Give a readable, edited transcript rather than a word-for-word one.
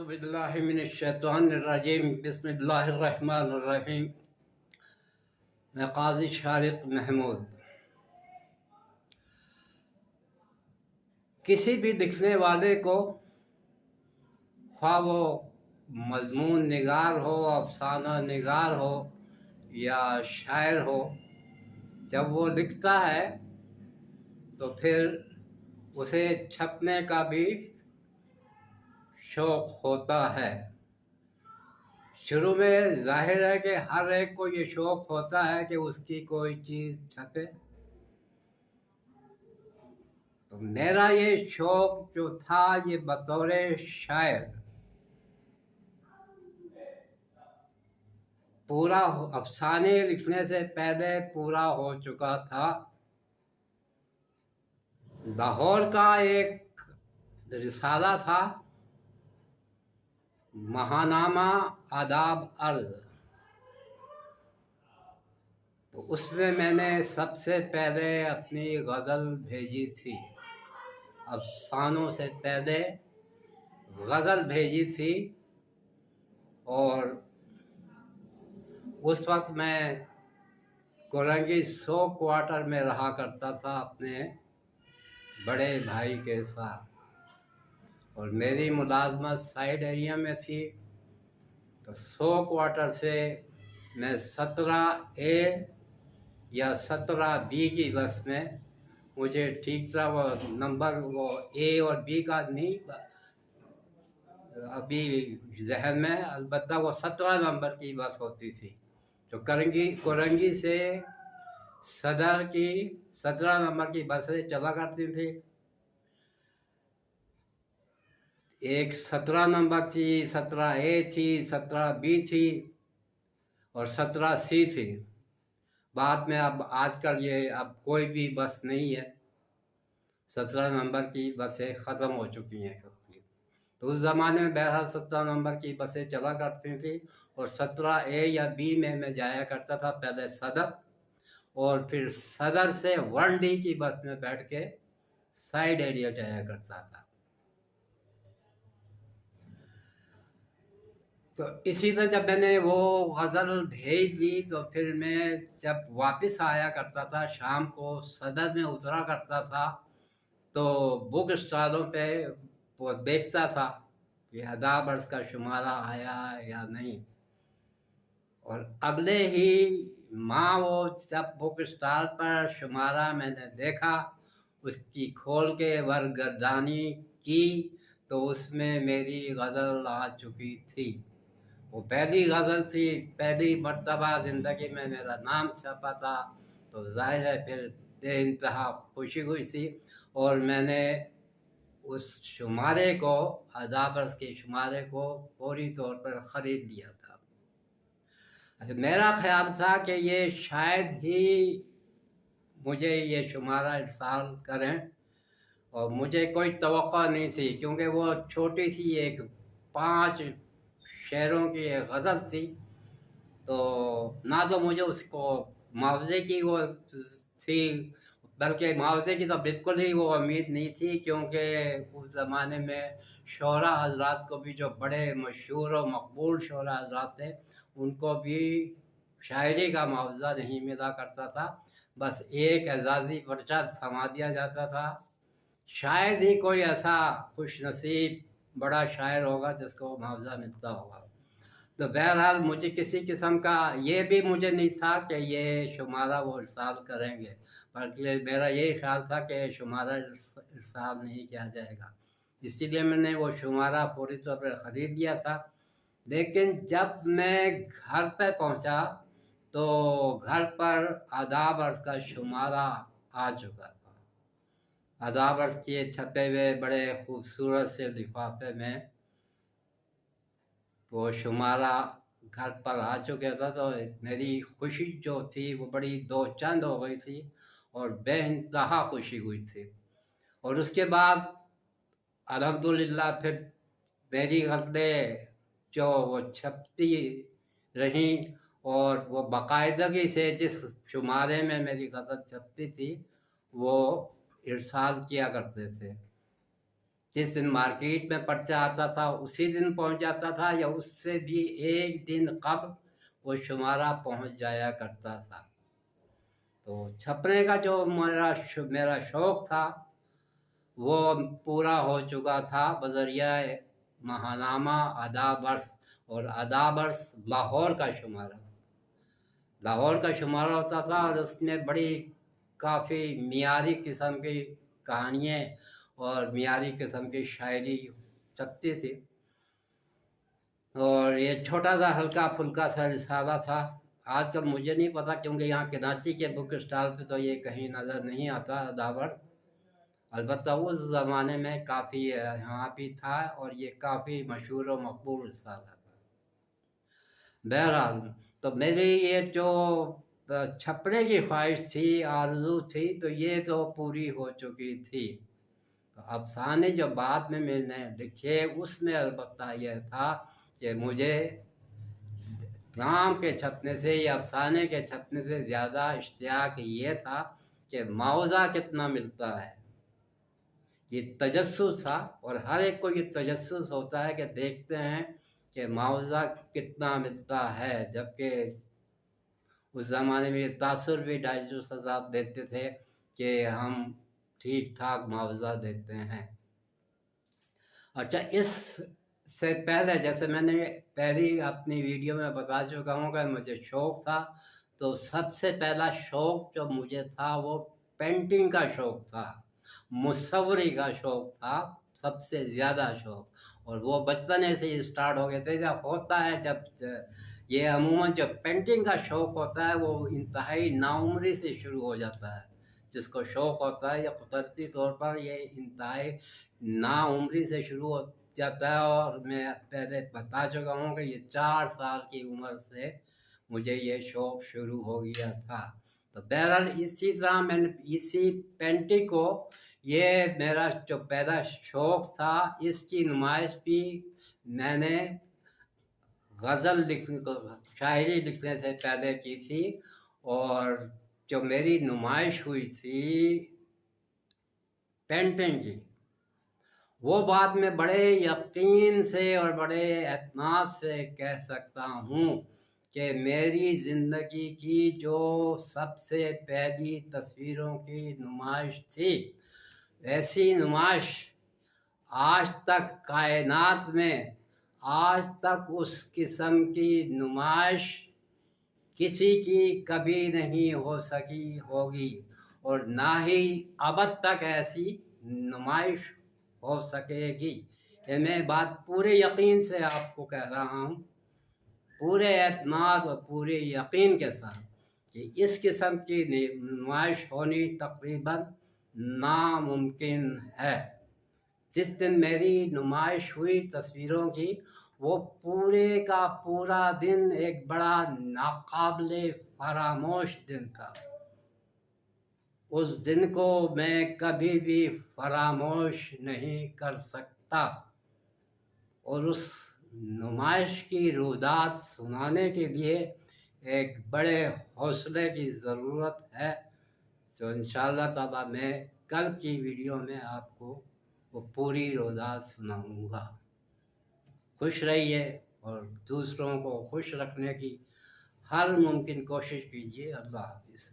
औज़ुबिल्लाहिमिनश्शैतानिर्रजीम बिस्मिल्लाहिर्रहमानिर्रहीम। मैं काज़ी शारिक महमूद। किसी भी लिखने वाले को, ख्वाह वो मज़मून निगार हो, अफसाना निगार हो या शायर हो, जब वो लिखता है तो फिर उसे छपने का भी शौक़ होता है। शुरू में जाहिर है कि हर एक को ये शौक़ होता है कि उसकी कोई चीज़ छपे। तो मेरा ये शौक़ जो था, ये बतौर शायर पूरा अफसाने लिखने से पहले पूरा हो चुका था। लाहौर का एक रिसाला था, महानामा आदाब अर्ज़। तो उसमें मैंने सबसे पहले अपनी गज़ल भेजी थी। अफसानों से पहले गज़ल भेजी थी। और उस वक्त मैं कोरंगी 100 क्वार्टर में रहा करता था अपने बड़े भाई के साथ, और मेरी मुलाजमत साइड एरिया में थी। तो 100 क्वार्टर से मैं 17A या 17B की बस में, मुझे ठीक सा वो नंबर, वो A और B का नहीं अभी जहन में, अलबत्ता वो 17 नंबर की बस होती थी जो कोरंगी से सदर की 17 नंबर की बसें चला करती थी। एक 17 नंबर थी, 17A थी, 17B थी और 17C थी। बाद में अब आजकल ये अब कोई भी बस नहीं है, 17 नंबर की बसें ख़त्म हो चुकी हैं। तो उस ज़माने में बहरहाल 17 नंबर की बसें चला करती थी, और 17A या B में मैं जाया करता था पहले सदर, और फिर सदर से 1D की बस में बैठ के साइड एरिया जाया करता था। तो इसी तरह जब मैंने वो गज़ल भेज दी, तो फिर मैं जब वापस आया करता था शाम को, सदर में उतरा करता था, तो बुक स्टॉलों पे वो देखता था कि आदाब अर्ज़ का शुमारा आया या नहीं। और अगले ही माह वो जब बुक स्टॉल पर शुमारा मैंने देखा, उसकी खोल के वरगर्दानी की, तो उसमें मेरी गज़ल आ चुकी थी। वो पहली गज़ल थी, पहली मर्तबा ज़िंदगी में मेरा नाम छपा था। तो ज़ाहिर है फिर बेइंतहा खुशी हुई थी, और मैंने उस शुमारे को, आदाब अर्ज़ के शुमारे को फौरी तौर पर ख़रीद लिया था। मेरा ख्याल था कि ये शायद ही मुझे ये शुमारा इरसाल करें, और मुझे कोई तवक्को नहीं थी, क्योंकि वो छोटी सी एक 5 शेरों की एक गज़ल थी। तो ना तो मुझे उसको मुआवजे की वो थी, बल्कि मुआवजे की तो बिल्कुल ही वो उम्मीद नहीं थी, क्योंकि उस ज़माने में शोरा हज़रात को भी, जो बड़े मशहूर और मकबूल शोरा हज़रात थे, उनको भी शायरी का मुआवजा नहीं मिला करता था। बस एक एजाज़ी पर्चा थमा दिया जाता था। शायद ही कोई ऐसा खुशनसीब बड़ा शायर होगा जिसको मुआवजा मिलता होगा। तो बहरहाल मुझे किसी किस्म का ये भी मुझे नहीं था कि ये शुमारा वो इरसाल करेंगे, बल्कि मेरा यही ख्याल था कि शुमारा इरसाल नहीं किया जाएगा। इसीलिए मैंने वो शुमारा पूरी तौर पर ख़रीद लिया था। लेकिन जब मैं घर पे पहुंचा, तो घर पर आदाब अर्ज़ का शुमारा आ चुका था। आदाब अर्ज़ के छपे हुए बड़े खूबसूरत से लिफाफे में वो शुमारा घर पर आ चुका था। तो मेरी खुशी जो थी वो बड़ी दो चंद हो गई थी, और बेइंतहा खुशी हुई थी। और उसके बाद अल्हम्दुलिल्लाह फिर मेरी गज़लें जो वो छपती रहीं, और वो बाकायदगी से जिस शुमारे में मेरी गज़ल छपती थी वो इरसाल किया करते थे। जिस दिन मार्केट में पर्चा आता था उसी दिन पहुंच जाता था, या उससे भी एक दिन कब वो शुमारा पहुंच जाया करता था। तो छपने का जो मेरा शौक़ था वो पूरा हो चुका था बज़रिया महानामा अदाबर्स। और अदाबर्स लाहौर का शुमारा, लाहौर का शुमारा होता था, और उसमें बड़ी काफ़ी मियारी किस्म की कहानियाँ और मियारी किस्म की शायरी छपती थी। और ये छोटा सा हल्का फुल्का सा रिसाला था। आजकल मुझे नहीं पता, क्योंकि यहाँ कराची के बुक स्टॉल पे तो ये कहीं नज़र नहीं आता अदाबर्स। अलबत्ता उस ज़माने में काफ़ी यहाँ भी था, और ये काफ़ी मशहूर और मकबूल रिसाला था। बहरहाल, तो मेरी ये जो छपने की ख्वाहिश थी, आरज़ू थी, तो ये तो पूरी हो चुकी थी। तो अफ़साने जो बाद में मैंने लिखे उसमें अलबत्ता यह था कि मुझे नाम के छपने से या अफ़साने के छपने से ज़्यादा इश्तियाक ये था कि मुआवज़ा कितना मिलता है। ये तजस्सुस था, और हर एक को ये तजस्सुस होता है कि देखते हैं कि मुआवज़ा कितना मिलता है, जबकि उस ज़माने में ये तासुर भी डाइजूस साहब देते थे कि हम ठीक ठाक मुआवज़ा देते हैं। अच्छा, इससे पहले जैसे मैंने पहली अपनी वीडियो में बता चुका हूँ कि मुझे शौक़ था, तो सबसे पहला शौक़ जो मुझे था वो पेंटिंग का शौक़ था, मुसव्वरी का शौक़ था, सबसे ज़्यादा शौक़। और वो बचपन से ही स्टार्ट हो गए थे। जब होता है, जब ये अमूमन जो पेंटिंग का शौक़ होता है वो इंतहाई नाउम्री से शुरू हो जाता है। जिसको शौक़ होता है, या कुदरती तौर पर ये इंतहाई नाउम्री से शुरू हो जाता है। और मैं पहले बता चुका हूँ कि ये 4 साल की उम्र से मुझे ये शौक़ शुरू हो गया था। तो बहरहाल इसी तरह मैंने इसी पेंटिंग को, ये मेरा जो पहला शौक़ था, इसकी नुमाइश भी मैंने गज़ल लिखने को, शायरी लिखने से पहले की थी। और जो मेरी नुमाइश हुई थी पेंटिंग की, वो बात मैं बड़े यकीन से और बड़े एतमाद से कह सकता हूँ कि मेरी ज़िंदगी की जो सबसे पहली तस्वीरों की नुमाइश थी, ऐसी नुमाइश आज तक कायनात में, आज तक उस किस्म की नुमाइश किसी की कभी नहीं हो सकी होगी, और ना ही अब तक ऐसी नुमाइश हो सकेगी। ये मैं बात पूरे यकीन से आपको कह रहा हूँ, पूरे एतमाद और पूरे यकीन के साथ, कि इस किस्म की नुमाइश होनी तकरीबन नामुमकिन है। जिस दिन मेरी नुमाइश हुई तस्वीरों की, वो पूरे का पूरा दिन एक बड़ा नाकाबिले फरामोश दिन था। उस दिन को मैं कभी भी फरामोश नहीं कर सकता। और उस नुमाइश की रुदात सुनाने के लिए एक बड़े हौसले की ज़रूरत है। तो इंशाअल्लाह ताला मैं कल की वीडियो में आपको वो पूरी रुदात सुनाऊँगा। खुश रहिए और दूसरों को खुश रखने की हर मुमकिन कोशिश कीजिए। अल्लाह हाफ़िज़।